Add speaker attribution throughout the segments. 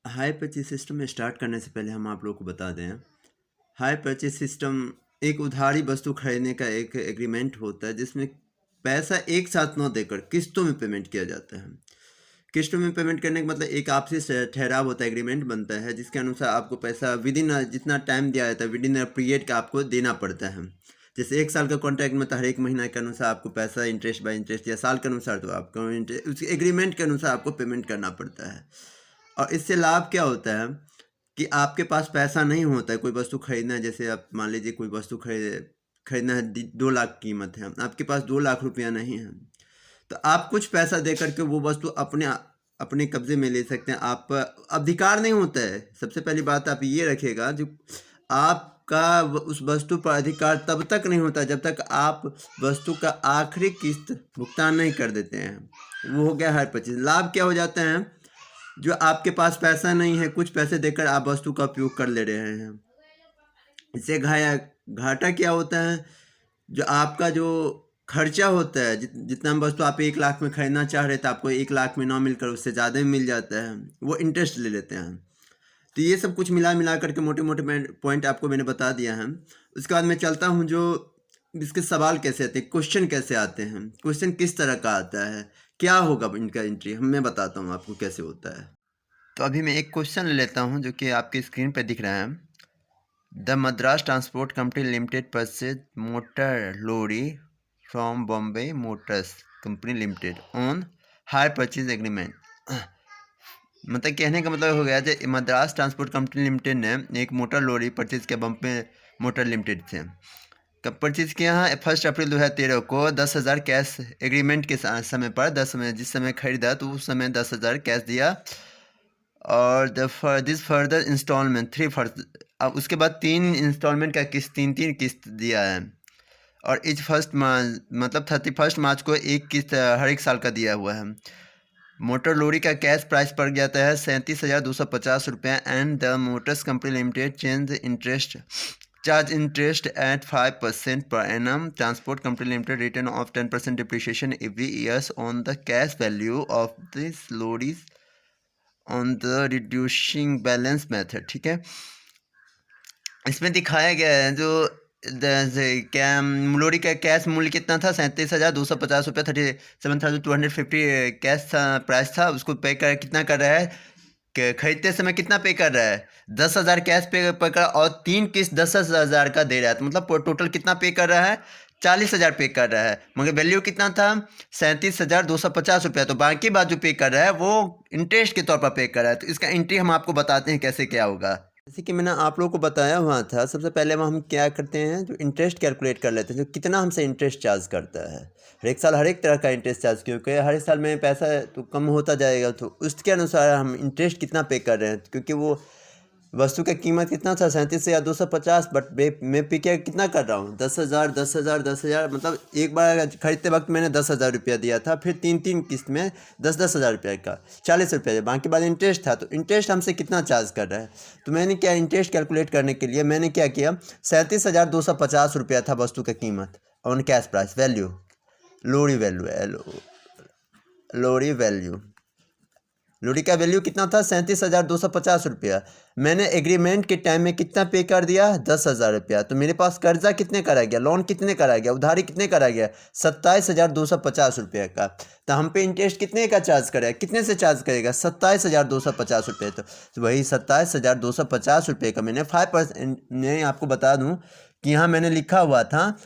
Speaker 1: High purchase system में start करने से पहले हम आप लोगों को बता दें, हाई परचेज सिस्टम एक उधारी वस्तु खरीदने का एक एग्रीमेंट होता है जिसमें पैसा एक साथ न देकर किस्तों में पेमेंट किया जाता है। किस्तों में पेमेंट करने का मतलब एक आपसी ठहराव होता है, एग्रीमेंट बनता है जिसके अनुसार आपको पैसा विद इन जितना टाइम दिया जाता है विद इन पीरियड का आपको देना पड़ता है। जैसे 1 साल का कॉन्ट्रैक्ट में तो हर एक महीना के अनुसार आपको पैसा इंटरेस्ट बाय इंटरेस्ट, या साल के अनुसार तो आपको उस एग्रीमेंट के अनुसार आपको पेमेंट करना पड़ता है। और इससे लाभ क्या होता है कि आपके पास पैसा नहीं होता है, कोई वस्तु खरीदना है, जैसे आप मान लीजिए कोई वस्तु खरीदना है 2 लाख कीमत है, आपके पास 2 लाख रुपया नहीं है, तो आप कुछ पैसा दे करके वो वस्तु अपने कब्जे में ले सकते हैं। आप अधिकार नहीं होता है। सबसे पहली बात आप ये रखिएगा, जो आपका उस वस्तु पर अधिकार तब तक नहीं होता जब तक आप वस्तु का आखिरी किस्त भुगतान नहीं कर देते हैं। वो हो गया हर परचेज। लाभ क्या हो जाता है, जो आपके पास पैसा नहीं है, कुछ पैसे देकर आप वस्तु का उपयोग कर ले रहे हैं। इससे घाटा क्या होता है, जो आपका जो खर्चा होता है, जितना वस्तु आप 1 लाख में खरीदना चाह रहे थे, आपको 1 लाख में ना मिलकर उससे ज़्यादा में मिल जाता है, वो इंटरेस्ट ले लेते हैं। तो ये सब कुछ मिला करके मोटे मोटे पॉइंट आपको मैंने बता दिया है। उसके बाद मैं चलता हूँ जो इसके सवाल कैसे आते हैं, क्वेश्चन कैसे आते हैं, क्वेश्चन किस तरह का आता है, क्या होगा इनका एंट्री, मैं बताता हूँ आपको कैसे होता है। तो अभी मैं एक क्वेश्चन ले लेता हूँ जो कि आपकी स्क्रीन पर दिख रहा है। The Madras transport company limited purchase motor lorry from Bombay motors company limited on hire purchase agreement. मतलब कहने का मतलब हो गया जो मद्रास ट्रांसपोर्ट कंपनी लिमिटेड ने एक मोटर लॉरी परचेज किया बॉम्बे मोटर लिमिटेड से। कब परचेज किया है? 1 अप्रैल 2013 को 10,000 कैश एग्रीमेंट के समय पर जिस समय खरीदा तो उस समय 10,000 कैश दिया। और दिस फर्दर इंस्टॉलमेंट 3 अब उसके बाद 3 इंस्टॉलमेंट का किस्त 3 किस्त दिया है। और इच मतलब 31 मार्च को एक किस्त हर एक साल का दिया हुआ है। मोटर लॉरी का कैश प्राइस पड़ जाता है 37,250 रुपये। And the Motors company limited charge interest eight 5% per annum. Transport company limited return of 10% depreciation every years on the cash value of this lorries on the reducing balance method. ठीक है, इसमें दिखाया गया है जो क्या लॉरी का cash मूल्य कितना था, 37,250 रुपये, 37,250 कैश था, प्राइस था। उसको पे कर कितना कर रहा है कि खरीदते समय कितना पे कर रहा है, 10,000 कैश पे कर, और 3 किस्त 10,000 का दे रहा है। तो मतलब टोटल कितना पे कर रहा है, 40,000 पे कर रहा है। मगर वैल्यू कितना था, 37,250 रुपया। तो बाकी बात जो पे कर रहा है वो इंटरेस्ट के तौर पर पे कर रहा है। तो इसका एंट्री हम आपको बताते हैं कैसे क्या होगा। जैसे कि मैंने आप लोगों को बताया हुआ था, सबसे पहले हम क्या करते हैं, जो इंटरेस्ट कैलकुलेट कर लेते हैं, जो कितना हमसे इंटरेस्ट चार्ज करता है। हर एक साल हर एक तरह का इंटरेस्ट चार्ज, क्योंकि हर एक साल में पैसा तो कम होता जाएगा, तो उसके अनुसार हम इंटरेस्ट कितना पे कर रहे हैं। क्योंकि वो वस्तु का कीमत कितना था, 37,250, बट मैं पे कितना कर रहा हूँ, 10,000 10,000 10,000। मतलब एक बार खरीदते वक्त मैंने 10,000 रुपया दिया था, फिर 3 किस्त में 10,000 रुपये का 40 रुपये, बाकी बाद इंटरेस्ट था। तो इंटरेस्ट हमसे कितना चार्ज कर रहा है, तो मैंने क्या, इंटरेस्ट कैलकुलेट करने के लिए मैंने क्या किया, 37,250 रुपया था वस्तु का कीमत on cash price value, lorry value lorry का वैल्यू कितना था, 37,250 रुपया। मैंने एग्रीमेंट के टाइम में कितना पे कर दिया, 10,000 रुपया। तो मेरे पास कर्जा कितने करा गया, लोन कितने करा गया, उधारी कितने करा गया, 27,250 रुपये का। तो हम पे इंटरेस्ट कितने का चार्ज करेगा, कितने से चार्ज करेगा, 27,250 रुपये। तो वही 27,250 रुपये का मैंने 5%, मैं आपको बता दूँ कि यहाँ मैंने लिखा हुआ था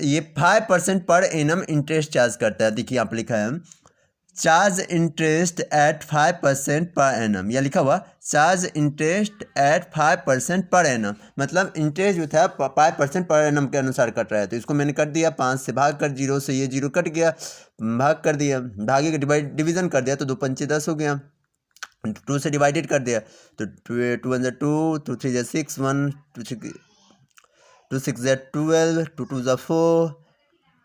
Speaker 1: ये 5% पर एनम इंटरेस्ट चार्ज करता है। देखिए आप लिखा है charge interest eight 5% per annum, यह लिखा हुआ charge interest eight 5% per annum. मतलब इंटरेस्ट जो था 5% पर एनम के अनुसार कट रहा है। तो इसको मैंने कर दिया 5 से भाग कर, 0 से ये 0 कट गया, भाग कर दिया, भागे के डिवीज़न कर दिया, तो 2 पंचे 10 हो गया, 2 से डिवाइडेड कर दिया, तो 2 1 2, 2 3 6, 1 2 6 12, 2 2 4,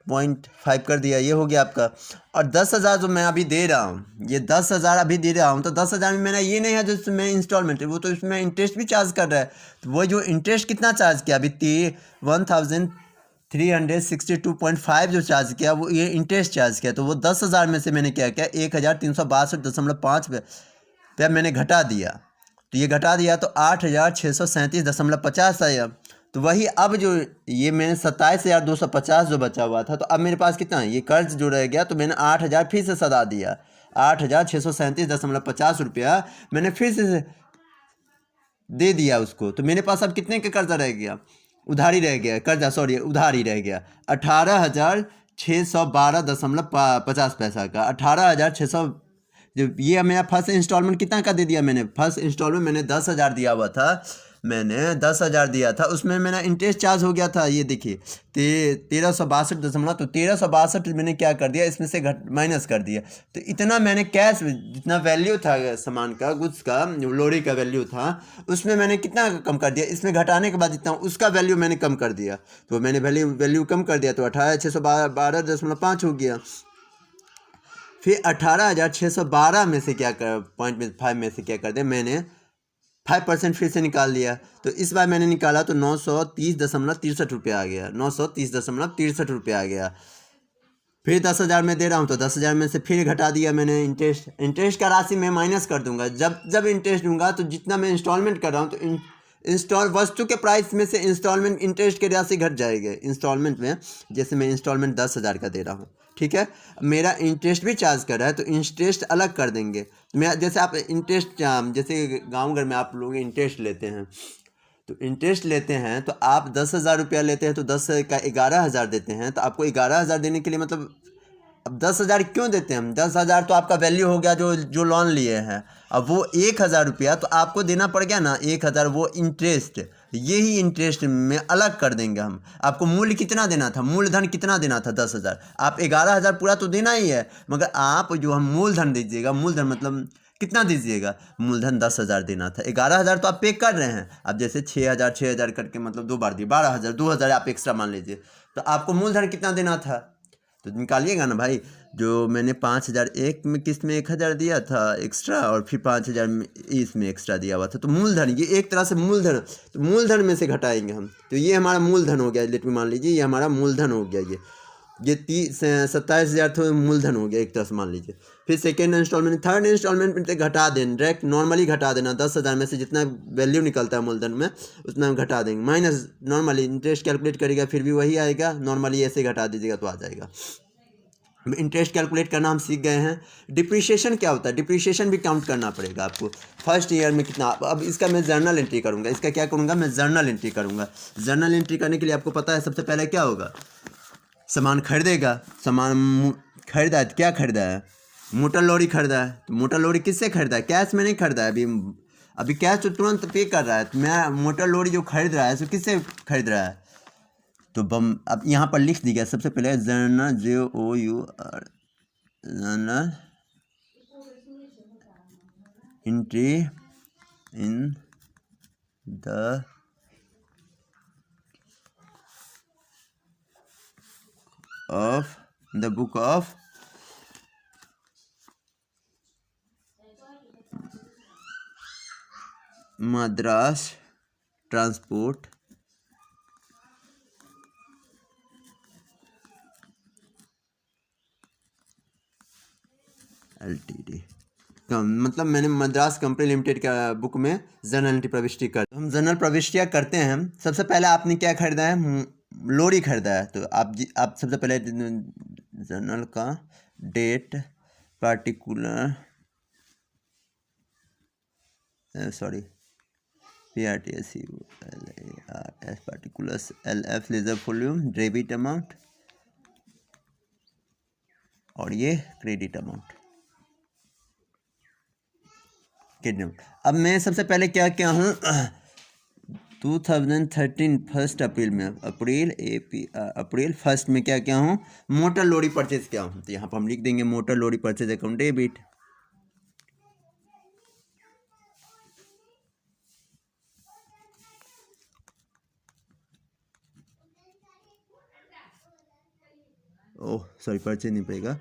Speaker 1: 0.5 कर दिया, ये हो गया आपका। और 10,000 जो मैं अभी दे रहा हूँ, ये 10,000 अभी दे रहा हूँ, तो 10,000 में मैंने ये नहीं है जो इसमें इंस्टॉलमेंट है, वो तो इसमें इंटरेस्ट भी चार्ज कर रहा है। तो वो जो इंटरेस्ट कितना चार्ज किया अभी 1,362.5 जो चार्ज किया, वो ये इंटरेस्ट चार्ज किया। तो वो 10,000 में से मैंने क्या किया, 1,362.5 रुपया मैंने घटा दिया। तो ये घटा दिया तो 8,637.50 आया। तो वही अब जो ये मैंने 27,250 जो बचा हुआ था, तो अब मेरे पास कितना है, ये कर्ज जो रह गया, तो मैंने 8,000 फिर से सदा दिया। 8,637.50 रुपया मैंने फिर से दे दिया उसको। तो मेरे पास अब कितने का कर्जा रह गया, उधारी रह गया, कर्जा सॉरी उधारी रह गया 18,612.50 का। 18,600 जो ये मेरा फर्स्ट इंस्टॉलमेंट कितना का दे दिया मैंने, फर्स्ट इंस्टॉलमेंट मैंने 10,000 दिया हुआ था, मैंने 10,000 दिया था, उसमें मेरा इंटरेस्ट चार्ज हो गया था, ये देखिए 1362 तो 1362 मैंने क्या कर दिया, इसमें से घट माइनस कर दिया। तो इतना मैंने कैश जितना वैल्यू था सामान का, गुड्स का, जो लोरी का वैल्यू था, उसमें मैंने कितना कम कर दिया, इसमें घटाने के बाद जितना उसका वैल्यू मैंने कम कर दिया। तो मैंने वैल्यू कम कर दिया तो 18,612.5 हो गया। फिर 18,612 में से क्या कर 0.5 में से क्या कर दिया मैंने 5% फिर से निकाल लिया। तो इस बार मैंने निकाला तो 930.63 रुपया आ गया, 930.63 रुपया आ गया। फिर 10,000 में दे रहा हूँ तो 10,000 में से फिर घटा दिया मैंने इंटरेस्ट का राशि मैं माइनस कर दूंगा। जब इंटरेस्ट दूंगा तो जितना मैं इंस्टॉलमेंट कर रहा हूँ तो वस्तु के प्राइस में से इंस्टॉलमेंट इंटरेस्ट की राशि घट जाएगी। इंस्टॉलमेंट में जैसे मैं इंस्टॉलमेंट 10,000 का दे रहा हूँ, ठीक है, मेरा इंटरेस्ट भी चार्ज कर रहा है तो इंटरेस्ट अलग कर देंगे। मैं जैसे आप इंटरेस्ट जैसे गाँव घर में आप लोग इंटरेस्ट लेते हैं, तो इंटरेस्ट लेते हैं तो आप 10,000 रुपया लेते हैं तो 10 का 11,000 देते हैं, तो आपको 11,000 देने के लिए मतलब अब 10,000 क्यों देते हैं हम, 10,000 तो आपका वैल्यू हो गया जो लोन लिए हैं। अब वो 1,000 रुपया तो आपको देना पड़ गया ना, 1,000 वो इंटरेस्ट, यही इंटरेस्ट में अलग कर देंगे हम। आपको मूल्य कितना देना था, मूलधन कितना देना था 10,000, आप 11,000 पूरा तो देना ही है, मगर आप जो हम मूलधन दीजिएगा, मूलधन मतलब कितना दीजिएगा, मूलधन 10,000 देना था, 11,000 तो आप पे कर रहे हैं। अब जैसे 6,000 करके मतलब 2 बार दिए 12,000, 2,000 आप एक्स्ट्रा मान लीजिए, तो आपको मूलधन कितना देना था, तो निकालिएगा ना भाई। जो मैंने 5,000 एक में किस्त में 1,000 दिया था एक्स्ट्रा और फिर 5,000 में इसमें एक्स्ट्रा दिया हुआ था, तो मूलधन ये एक तरह से मूलधन, तो मूलधन में से घटाएंगे हम, तो ये हमारा मूलधन हो गया। लेट में मान लीजिए ये हमारा मूलधन हो गया, ये 27,000 तो मूलधन हो गया एक तरह से मान लीजिए। फिर सेकेंड इंस्टॉलमेंट, थर्ड इंस्टॉलमेंट में घटा दें, डायरेक्ट नॉर्मली घटा देना, 10,000 में से जितना वैल्यू निकलता है मूलधन में उतना घटा देंगे, माइनस नॉर्मली इंटरेस्ट कैलकुलेट करेगा फिर भी वही आएगा, नॉर्मली ऐसे घटा दीजिएगा तो आ जाएगा। इंटरेस्ट कैलकुलेट करना हम सीख गए हैं। डिप्रिशिएशन क्या होता है, डिप्रिशिएशन भी काउंट करना पड़ेगा आपको फर्स्ट ईयर में कितना। अब इसका मैं जर्नल एंट्री करूँगा, इसका क्या करूँगा मैं जर्नल एंट्री करूँगा। जर्नल एंट्री करने के लिए आपको पता है सबसे पहले क्या होगा, सामान खरीदेगा, सामान खरीदा है तो क्या खरीदा है, मोटर लॉरी खरीदा है, तो मोटर लॉरी किससे खरीदा है, कैश में नहीं खरीदा है, अभी कैश तो तुरंत पे कर रहा है, तो मैं मोटर लॉरी जो खरीद रहा है तो किससे खरीद रहा है, तो अब यहाँ पर लिख दी गया सबसे पहले journal JOUR journal entry in the of the book of Madras transport LTD, मतलब मैंने मद्रास कंपनी लिमिटेड का बुक में जर्नल एंट्री प्रविष्टि कर, हम जर्नल प्रविष्टियाँ करते हैं। सबसे पहले आपने क्या खरीदा है, लोरी खरीदा है, तो आप सबसे पहले जर्नल का date particular sorry PRTS particulars LF ledger volume debit amount और ये क्रेडिट अमाउंट। अब मैं सबसे पहले क्या क्या हूँ 2013 फर्स्ट अप्रैल में अप्रैल फर्स्ट में क्या क्या हूँ, मोटर लॉरी परचेज क्या हूँ, तो यहाँ पर हम लिख देंगे motor lorry purchase account debit. Oh sorry purchase नहीं पड़ेगा,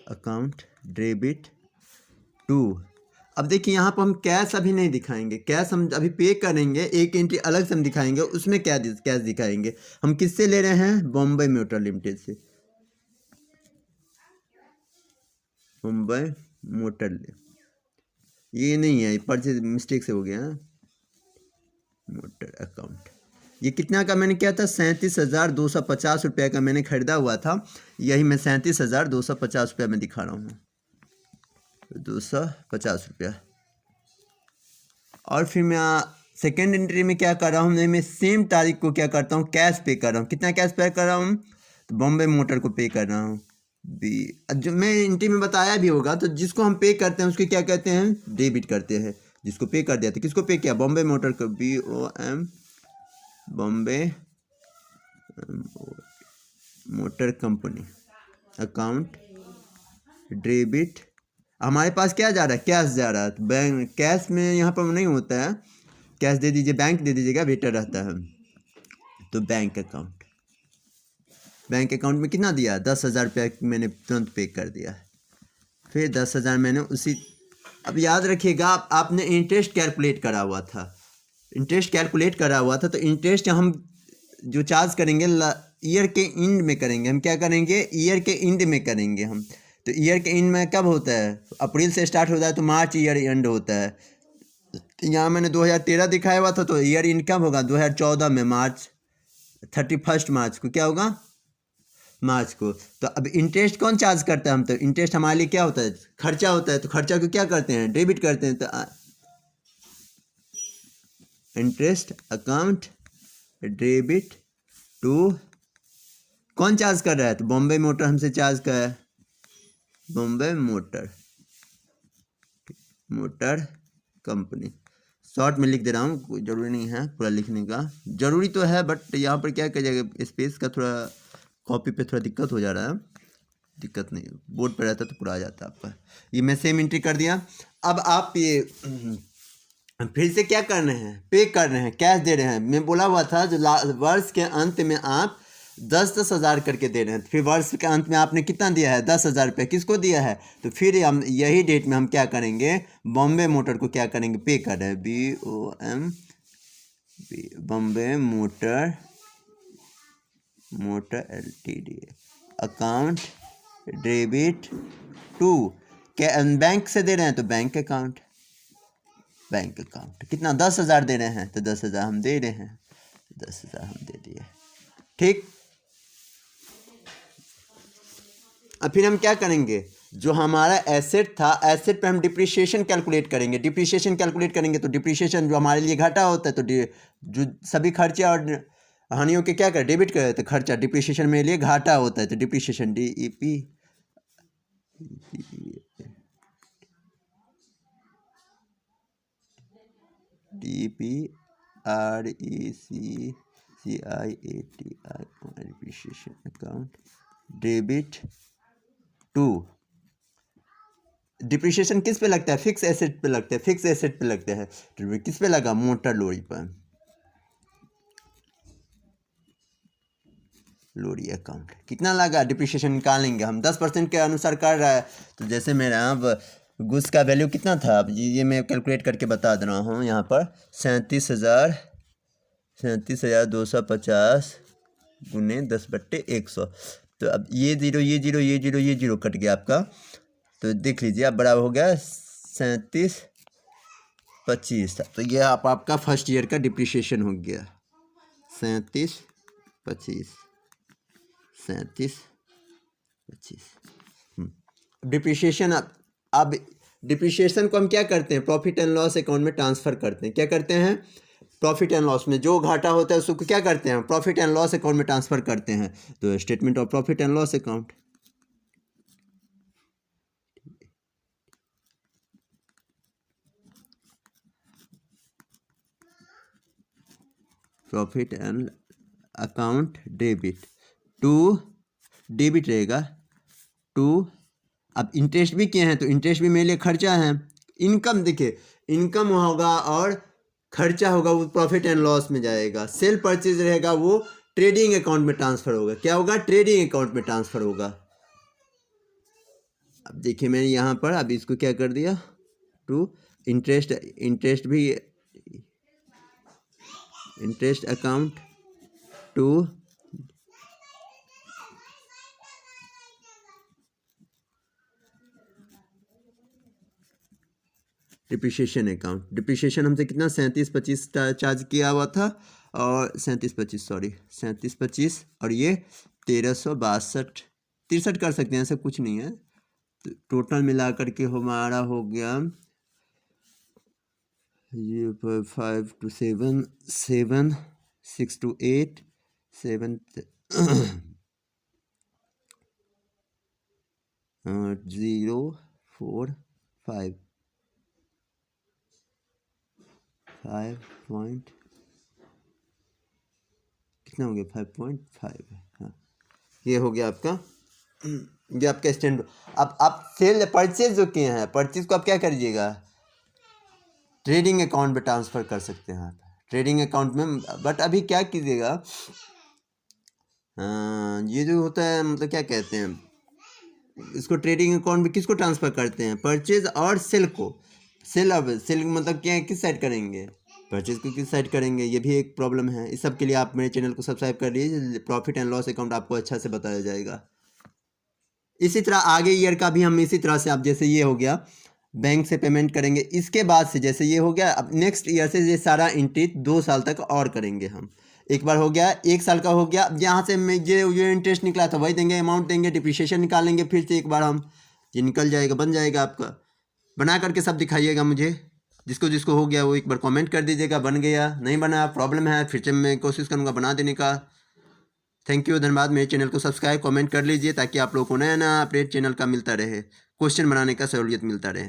Speaker 1: अकाउंट डेबिट टू। अब देखिए यहाँ पर हम कैश अभी नहीं दिखाएंगे, कैश हम अभी पे करेंगे, एक एंट्री अलग से हम दिखाएंगे, उसमें क्या कैश दिखाएंगे। हम किससे ले रहे हैं, बॉम्बे मोटर लिमिटेड से, बॉम्बे मोटर, ये नहीं है परचेज मिस्टेक से हो गया है। Motor account. ये कितना का मैंने किया था? 37,250 रुपये का मैंने खरीदा हुआ था। यही मैं 37,250 रुपये में दिखा रहा हूँ, 250 रुपया। और फिर मैं सेकेंड एंट्री में क्या कर रहा हूँ, मैं सेम तारीख को क्या करता हूँ, कैश पे कर रहा हूँ। कितना कैश पे कर रहा हूँ? तो बॉम्बे मोटर को पे कर रहा हूँ। जो मैं एंट्री में बताया भी होगा, तो जिसको हम पे करते हैं उसको क्या कहते हैं? डेबिट करते हैं। जिसको पे कर दिया, तो किसको पे किया? बॉम्बे मोटर को, BOM, Bombay motor company account debit. हमारे पास क्या जा रहा है? कैश जा रहा है। तो बैंक कैश में यहाँ पर नहीं होता है, कैश दे दीजिए, बैंक दे दीजिएगा, बेटर रहता है। तो बैंक अकाउंट, बैंक अकाउंट में कितना दिया? 10,000 रुपया मैंने तुरंत पे कर दिया। फिर 10,000 मैंने उसी, अब याद रखिएगा, आपने इंटरेस्ट कैलकुलेट करा हुआ था, इंटरेस्ट कैलकुलेट करा हुआ था। तो इंटरेस्ट हम जो चार्ज करेंगे ईयर के एंड में करेंगे। हम क्या करेंगे? ईयर के एंड में करेंगे हम। तो ईयर के एंड में कब होता है? अप्रैल से स्टार्ट होता है तो मार्च ईयर एंड होता है। यहाँ मैंने 2013 दिखाया हुआ था, तो ईयर एंड कब होगा? 2014 में, मार्च 31 मार्च को क्या होगा? मार्च को। तो अब इंटरेस्ट कौन चार्ज करता है? हम तो इंटरेस्ट हमारे लिए क्या होता है? खर्चा होता है। तो खर्चा को क्या करते हैं? डेबिट करते हैं। तो इंटरेस्ट अकाउंट डेबिट टू, कौन चार्ज कर रहा है? तो बॉम्बे मोटर हमसे चार्ज कर है, बॉम्बे मोटर कंपनी। शॉर्ट में लिख दे रहा हूँ, कोई ज़रूरी नहीं है पूरा लिखने का। ज़रूरी तो है, बट यहाँ पर क्या करिएगा, स्पेस का थोड़ा कॉपी पे थोड़ा दिक्कत हो जा रहा है। दिक्कत नहीं, बोर्ड पे रहता तो पूरा आ जाता आपका। ये मैं सेम एंट्री कर दिया। अब आप ये फिर से क्या कर रहे हैं? पे कर रहे हैं, कैश दे रहे हैं। मैं बोला हुआ था जो वर्ष के अंत में आप 10-10 हज़ार करके दे रहे हैं। फिर वर्ष के अंत में आपने कितना दिया है? 10,000 रुपये। किसको दिया है? तो फिर हम यही डेट में हम क्या करेंगे? बॉम्बे मोटर को क्या करेंगे? पे कर रहे हैं, BOM, Bombay motor LTD account debit to, bank से दे रहे हैं तो बैंक अकाउंट, कितना? 10,000 दे रहे हैं, तो 10,000 हम दे रहे हैं, 10,000 हम दे दिए। ठीक। अब फिर हम क्या करेंगे? जो हमारा एसेट था, एसेट पे हम डिप्रिसिएशन कैलकुलेट करेंगे। डिप्रिसिएशन कैलकुलेट करेंगे तो डिप्रिसिएशन जो हमारे लिए घाटा होता है, तो जो सभी खर्चे और हानियों के क्या करें? डेबिट करें। तो खर्चा डिप्रिसिएशन मेरे लिए घाटा होता है, तो depreciation depreciation account debit to. Depreciation किस पे लगता है? फिक्स एसेट पे लगता है, फिक्स एसेट पे लगता है। तो किस पे लगा? मोटर लोरी पर, लोरी अकाउंट। कितना लगा? डिप्रिसिएशन निकालेंगे हम, 10% के अनुसार कर रहा है। तो जैसे मेरा अब गुड्स का वैल्यू कितना था, अब ये मैं कैलकुलेट करके बता दे रहा हूँ यहाँ पर। 37,250 गुने 10/100। तो अब ये जीरो कट गया आपका। तो देख लीजिए, अब बराबर हो गया 37,25। तो ये आपका फर्स्ट ईयर का डिप्रिसिएशन हो गया, 37,25। डिप्रिसिएशन। अब डिप्रिसिएशन को हम क्या करते हैं? प्रॉफिट एंड लॉस अकाउंट में ट्रांसफ़र करते हैं। क्या करते हैं? प्रॉफिट एंड लॉस में जो घाटा होता है उसको क्या करते हैं? प्रॉफिट एंड लॉस अकाउंट में ट्रांसफ़र करते हैं। तो statement of profit and loss account, profit and account debit to, debit रहेगा टू। अब इंटरेस्ट भी किए हैं, तो इंटरेस्ट भी मेरे लिए खर्चा है। इनकम देखिए, इनकम होगा और खर्चा होगा, वो प्रॉफिट एंड लॉस में जाएगा। सेल परचेज रहेगा, वो ट्रेडिंग अकाउंट में ट्रांसफ़र होगा। क्या होगा? ट्रेडिंग अकाउंट में ट्रांसफ़र होगा। अब देखिए मैंने यहाँ पर अब इसको क्या कर दिया? टू इंटरेस्ट भी, interest account to depreciation account, depreciation हमसे कितना 3725 चार्ज किया हुआ था, और 3725 और ये 1362 63 कर सकते हैं, ऐसा कुछ नहीं है। तो टोटल मिला करके हमारा हो गया ये 5 to 7 7 6 to 8 7 0 4 5 5 कितना हो गया 5.5 है। हाँ, ये हो गया आपका, ये आपका स्टैंड। अब आप सेल परचेज जो किए हैं, परचेज को आप क्या करिएगा, ट्रेडिंग अकाउंट में ट्रांसफ़र कर सकते हैं आप, ट्रेडिंग अकाउंट में। बट अभी क्या कीजिएगा, ये जो होता है मतलब क्या कहते हैं इसको, ट्रेडिंग अकाउंट में किसको ट्रांसफ़र करते हैं, परचेज और सेल को। सेल, अब सेल मतलब क्या, किस साइड करेंगे, परचेज को किस साइड करेंगे, ये भी एक प्रॉब्लम है। इस सब के लिए आप मेरे चैनल को सब्सक्राइब कर लीजिए, प्रॉफिट एंड लॉस अकाउंट आपको अच्छा से बताया जाएगा। इसी तरह आगे ईयर का भी हम इसी तरह से, आप जैसे ये हो गया बैंक से पेमेंट करेंगे, इसके बाद से जैसे ये हो गया, अब नेक्स्ट ईयर से ये सारा एंट्री 2 साल तक और करेंगे हम। एक बार हो गया, 1 साल का हो गया, अब यहाँ से ये इंटरेस्ट निकला था वही देंगे, अमाउंट देंगे, डिप्रिशिएशन निकालेंगे, फिर से एक बार हम, ये निकल जाएगा, बन जाएगा आपका। बना करके सब दिखाइएगा मुझे, जिसको जिसको हो गया वो एक बार कमेंट कर दीजिएगा, बन गया नहीं बना प्रॉब्लम है, फिर से मैं कोशिश करूँगा बना देने का। थैंक यू, धन्यवाद। मेरे चैनल को सब्सक्राइब कमेंट कर लीजिए ताकि आप लोगों को नया नया अपडेट चैनल का मिलता रहे, क्वेश्चन बनाने का सहूलियत मिलता रहे।